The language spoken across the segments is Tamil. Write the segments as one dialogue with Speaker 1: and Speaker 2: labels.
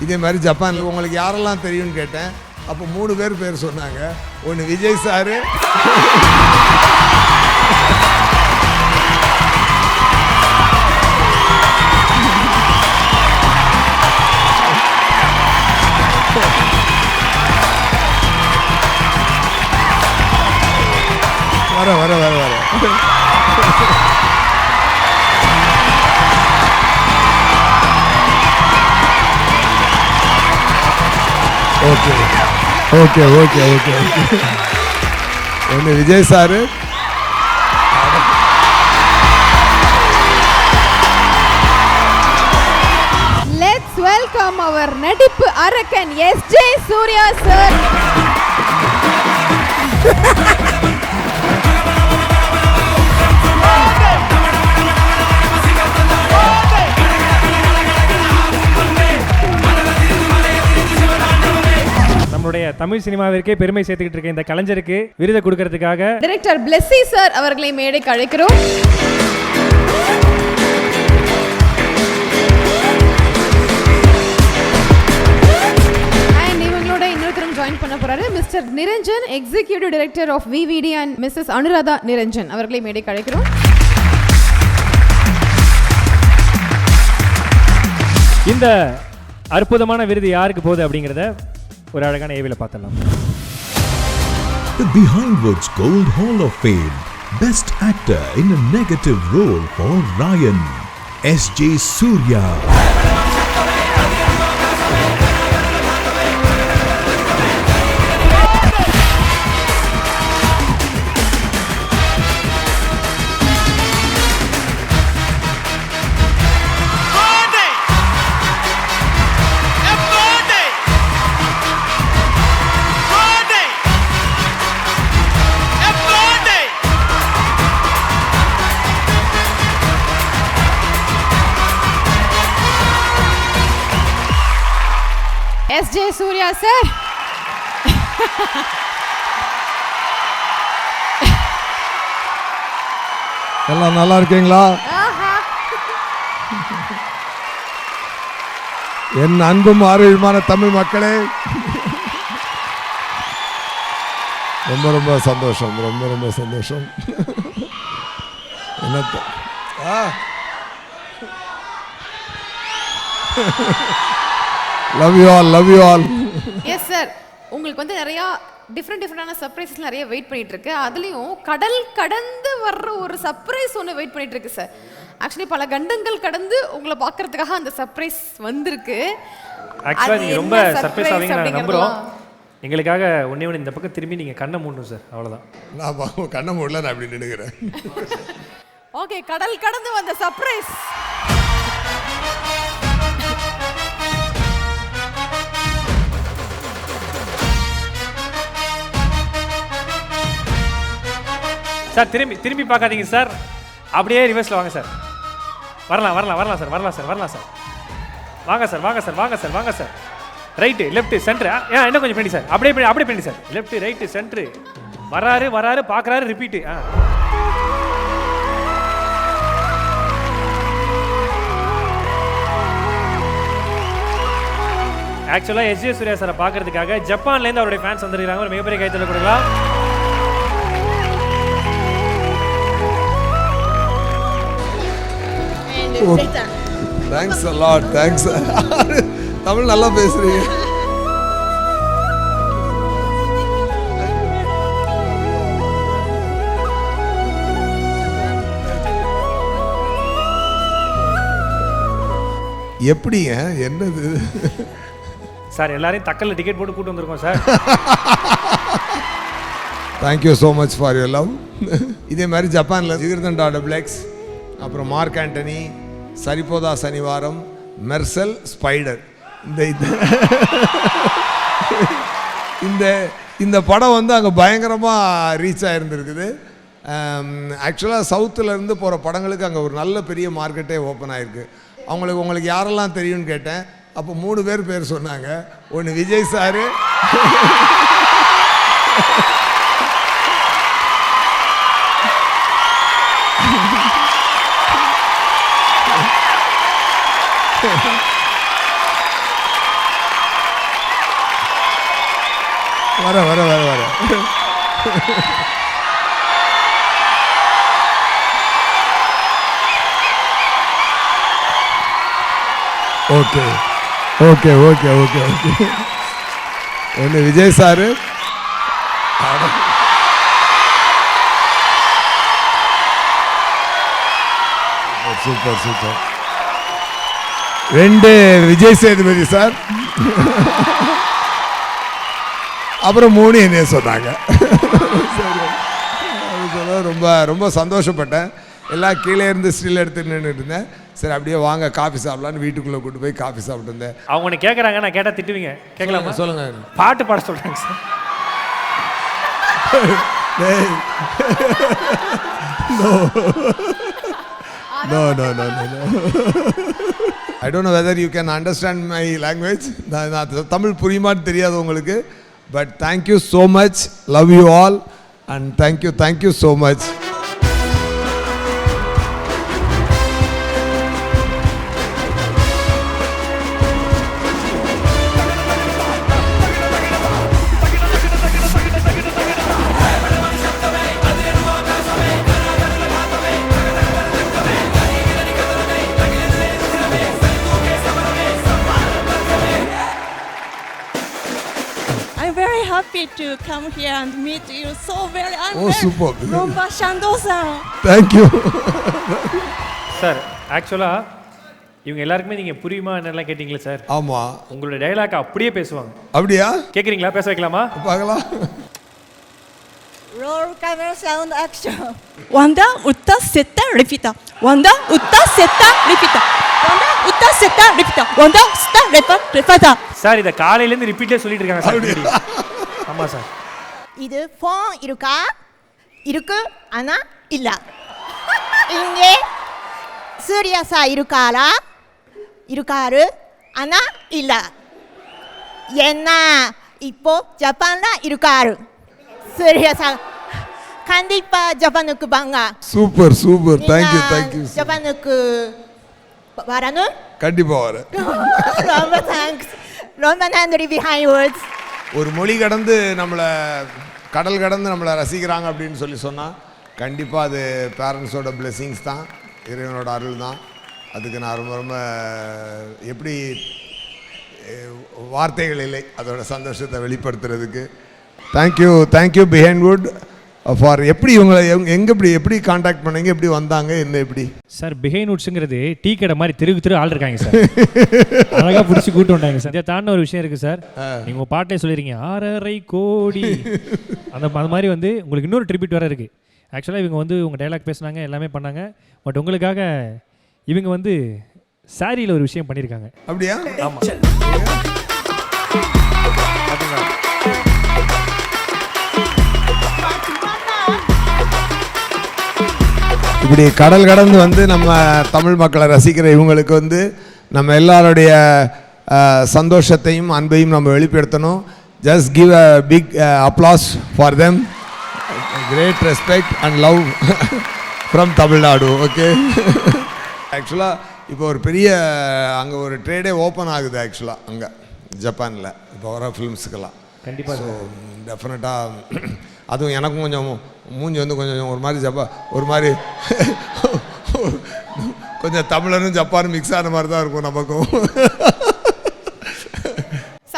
Speaker 1: இதே மாதிரி ஜப்பானில் உங்களுக்கு யாரெல்லாம் தெரியும்னு கேட்டேன். அப்போ 3 பேர் சொன்னாங்க. ஒன்று விஜய் சாரு, வர ஓகே ஒன்று விஜய் சாரு,
Speaker 2: லெட்ஸ் வெல்கம் அவர் நடிப்பு அரக்கன் எஸ்.ஜே. சூர்யா சார்.
Speaker 3: நம்மளுடைய தமிழ் சினிமாவிற்கே பெருமை சேர்த்துக்கிட்டு இருக்க இந்த கலைஞருக்கு விருதை கொடுக்கறதுக்காக
Speaker 2: டைரக்டர் பிளெஸி சார் அவர்களை மேடைக்கு அழைக்கிறோம். அண்ட் இவங்களோட இன்னொருத்தரும் ஜாயின் பண்ண போறாரு Mr Niranjan, executive director of VVD and Mrs Anuradha Niranjan அவர்களை மேடைக்கு அழைக்கிறோம்.
Speaker 3: இந்த அற்புதமான விருது யாருக்கு போகுது அப்படிங்கிறத ஒரு அழகான ஏவில பார்த்தலாம்.
Speaker 4: The Behindwoods Gold Hall of Fame Best Actor in a Negative Role for Ryan S.J. Surya.
Speaker 2: S J. Surya sir.
Speaker 1: எல்லாம் நல்லா இருக்கீங்களா? என் அன்பும் ஆரோக்கியமான தமிழ் மக்களே, ரொம்ப சந்தோஷம், ரொம்ப சந்தோஷம். என்ன love you all.
Speaker 2: Yes sir, உங்களுக்கு வந்து நிறைய டிஃப்ரெண்டான சர்ப்ரைசஸ் நிறைய வெயிட் பண்ணிட்டு இருக்கு. அதுலயும் கடல் கடந்து வர்ற ஒரு சர்ப்ரைஸ் ஒன்று வெயிட் பண்ணிட்டு இருக்கு சார். ஆக்சுவலி பல கண்டங்கள் கடந்து உங்களை பார்க்கறதுக்காக அந்த சர்ப்ரைஸ் வந்திருக்கு.
Speaker 3: ஆக்சுவலா நீங்க ரொம்ப சர்ப்ரைஸ் ஆவீங்க நான் நம்புறோம். எங்களுக்காக ஒண்ணே இந்த பக்கம் திரும்பி நீங்க கண்ணை மூடணும் சார், அவ்வளவுதான்.
Speaker 1: நான் கண்ணை மூடல, நான் அப்படி நினைக்கிறேன்.
Speaker 2: ஓகே, கடல் கடந்து வந்த சர்ப்ரைஸ்.
Speaker 3: சார் திரும்பி பார்க்காதீங்க சார், அப்படியே ரிவர்ஸில் வாங்க சார். வரலாம் சார். வாங்க சார். ரைட்டு லெஃப்ட் சென்டர், இன்னும் கொஞ்சம் பண்ணி சார். அப்படியே பண்ணி சார். Left right centre. வராரு பார்க்குறாரு, ரிப்பீட்டு. ஆக்சுவலாக எஸ்.ஜே. சூர்யா சாரை பார்க்கறதுக்காக ஜப்பான்லேருந்து அவருடைய ஃபேன்ஸ் வந்துருக்காங்க. ஒரு மிகப்பெரிய கைத்தல கொடுக்கலாம்.
Speaker 1: Thanks a lot, thanks. Tamil நல்லா பேசுறீங்க. எப்படிங்க, என்னது
Speaker 3: சார்? எல்லாரையும் தக்கல்ல டிக்கெட் போட்டு கூட்டு வந்திருக்கோம் sir.
Speaker 1: Thank you so much for your love. இதே மாதிரி ஜப்பானில் ஜிகிர்தன் டாடர் பிளெக்ஸ், அப்புறம் Mark Antony, Saripodhaa Sanivaaram, Mersal, spider, இந்த படம் வந்து அங்கே பயங்கரமாக ரீச் ஆகிருந்துருக்குது. ஆக்சுவலாக சவுத்துலேருந்து போகிற படங்களுக்கு அங்கே ஒரு நல்ல பெரிய மார்க்கெட்டே ஓப்பன் ஆகிருக்கு. உங்களுக்கு யாரெல்லாம் தெரியும்னு கேட்டேன். அப்போ 3 பேர் சொன்னாங்க. ஒன்று விஜய் சாரு, வர okay okay okay okay okay ஒன்று Vijay sir super super. 2 Vijay Sethupathi sir, அப்புறம் 3 என்னைய சொன்னாங்க. ரொம்ப ரொம்ப சந்தோஷப்பட்டேன். எல்லாம் கீழே இருந்து ஸ்டில் எடுத்து நின்றுட்டு இருந்தேன். சரி அப்படியே வாங்க காஃபி சாப்பிடலான்னு வீட்டுக்குள்ளே கூட்டு போய் காஃபி சாப்பிட்டு இருந்தேன்.
Speaker 3: அவங்க ஒன்று கேட்குறாங்க, நான் கேட்டால் திட்டுவீங்க. கேட்கலாமா?
Speaker 1: சொல்லுங்க.
Speaker 3: பாட்டு பாட சொல்கிறாங்க sir.
Speaker 1: No. I don't know whether you can understand my language. Tamil புரியுமான்னு தெரியாது உங்களுக்கு. But thank you so much. Love you all. And thank you so much.
Speaker 5: I'm very happy to come here and meet you so very.
Speaker 1: Super.
Speaker 5: ரொம்ப சந்தோஷம்.
Speaker 1: Thank you.
Speaker 3: சார் ஆக்சுவலாக இவங்க எல்லாருக்குமே நீங்கள் புரியுமா என்னெல்லாம் கேட்டிங்களே சார்.
Speaker 1: ஆமாம்.
Speaker 3: உங்களோட டைலாக் அப்படியே பேசுவாங்க.
Speaker 1: அப்படியா?
Speaker 3: கேட்குறீங்களா? பேச வைக்கலாமா?
Speaker 1: பார்க்கலாம்.
Speaker 5: Roll camera sound action. Wanda utta setta repeat. Wanda utta setta repeat. Wanda utta setta repeat. Wanda utta repeat.
Speaker 3: Sir இதை காலையிலேருந்து ரிப்பீட்டே சொல்லிட்டு இருக்காங்க சார். ஆமாம் சார்.
Speaker 5: இது ஃபோன் இருக்கா? இருக்கு ஆனா இல்ல. இங்கே சூர்யா சா இருக்காரா? இருக்காரு ஆனா இல்ல. என்ன இப்போ ஜப்பான்ல இருக்காரு. சூர்யா சா கண்டிப்பா ஜப்பானுக்கு வாங்க.
Speaker 1: சூப்பர். Thank you.
Speaker 5: ஜப்பானுக்கு வரணும்?
Speaker 1: கண்டிப்பாக வரேன்.
Speaker 5: ரொம்ப தேங்க்ஸ். ரொம்ப நன்றி. Behind words.
Speaker 1: ஒரு மொழி கடந்து நம்மளை கடல் கடந்து நம்மளை ரசிக்கிறாங்க அப்படின்னு சொன்னால் கண்டிப்பாக அது பேரண்ட்ஸோட பிளெஸிங்ஸ் தான், இறைவனோட அருள் தான். அதுக்கு நான் ரொம்ப ரொம்ப எப்படி வார்த்தைகள் இல்லை அதோட சந்தோஷத்தை வெளிப்படுத்துறதுக்கு. தேங்க்யூ பிஹைண்ட்வுட் ஃபார் எப்படி இவங்களை எப்படி காண்டாக்ட் பண்ணீங்க, எப்படி வந்தாங்க, என்ன எப்படி?
Speaker 3: சார் பிஹைண்ட்வுட்ஸுங்கிறது டீ கடை மாதிரி தெரு ஆள் இருக்காங்க சார். அழகாக பிடிச்சி கூட்டு வந்தாங்க சார். இதை தாண்ட ஒரு விஷயம் இருக்குது சார். நீங்கள் உங்கள் பாட்டே சொல்லிடுறீங்க 6.5 கோடி அது மாதிரி வந்து உங்களுக்கு இன்னொரு ட்ரிபியூட் வேறு இருக்குது. ஆக்சுவலாக இவங்க வந்து உங்கள் டைலாக் பேசுனாங்க, எல்லாமே பண்ணாங்க. பட் உங்களுக்காக இவங்க வந்து சாரியில் ஒரு விஷயம் பண்ணியிருக்காங்க.
Speaker 1: அப்படியா?
Speaker 3: ஆமாம்.
Speaker 1: இப்படி கடல் கடந்து வந்து நம்ம தமிழ் மக்களை ரசிக்கிற இவங்களுக்கு வந்து நம்ம எல்லாருடைய சந்தோஷத்தையும் அன்பையும் நம்ம வெளிப்படுத்தணும். Just give a big applause for them. Great respect and love from Tamil Nadu. Okay. ஆக்சுவலாக இப்போ ஒரு பெரிய அங்கே ஒரு ட்ரேடே ஓப்பன் ஆகுது ஆக்சுவலாக அங்கே ஜப்பானில் இப்போ வர ஃபிலிம்ஸுக்கெல்லாம்.
Speaker 3: கண்டிப்பாக.
Speaker 1: ஸோ டெஃபினட்டாக அதுவும் எனக்கும் கொஞ்சம் மூஞ்சி வந்து கொஞ்சம் ஒரு மாதிரி ஒரு மாதிரி கொஞ்சம் தமிழனும் ஜப்பானும் மிக்ஸ் ஆன மாதிரி தான் இருக்கும் நமக்கும்.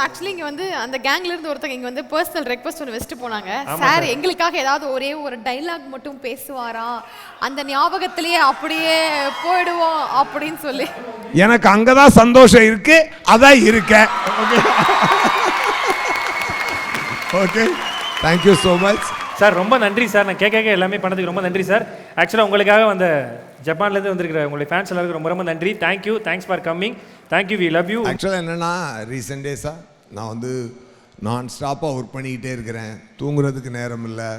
Speaker 2: ஆக்சுவலி இங்கே வந்து அந்த கேங்ல இருந்து ஒருத்தங்க இங்கே வந்து பர்சனல் ரெக்வஸ்ட் ஒன்று வச்சுட்டு போனாங்க. சார் எங்களுக்காக ஏதாவது ஒரே ஒரு டைலாக் மட்டும் பேசுவாரா, அந்த ஞாபகத்திலேயே அப்படியே போயிடுவோம் அப்படின்னு சொல்லி.
Speaker 1: எனக்கு அங்கே தான் சந்தோஷம் இருக்கு, அதான் இருக்கேன். Okay. Thank you so much
Speaker 3: sir. ரொம்ப நன்றி சார். நான் கேட்க எல்லாமே பண்ணதுக்கு ரொம்ப நன்றி சார். ஆக்சுவலாக உங்களுக்காக வந்த ஜப்பான்லேருந்து வந்திருக்கிற உங்களுடைய ஃபேன்ஸ் எல்லாருக்கும் ரொம்ப ரொம்ப நன்றி. Thank you. Thanks for coming. Thank you. We love you.
Speaker 1: ஆக்சுவலாக என்னென்னா ரீசெண்ட் டேஸாக நான் வந்து நான் ஸ்டாப்பாக ஒர்க் பண்ணிக்கிட்டே இருக்கிறேன். தூங்குறதுக்கு நேரம் இல்லை.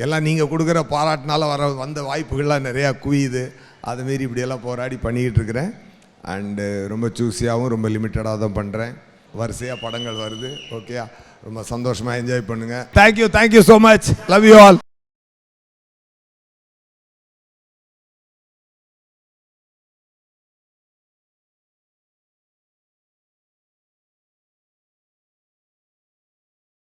Speaker 1: எல்லாம் நீங்கள் கொடுக்குற பாராட்டினால வந்த வாய்ப்புகள்லாம் நிறையா குவியுது. அதுமாரி இப்படியெல்லாம் போராடி பண்ணிக்கிட்டு இருக்கிறேன். அண்டு ரொம்ப சூஸியாகவும் ரொம்ப லிமிட்டடாக தான் பண்ணுறேன். வரிசையாக படங்கள் வருது. ஓகே, ரொம்ப சந்தோஷமாக என்ஜாய் பண்ணுங்கள். Thank you so much. Love you all.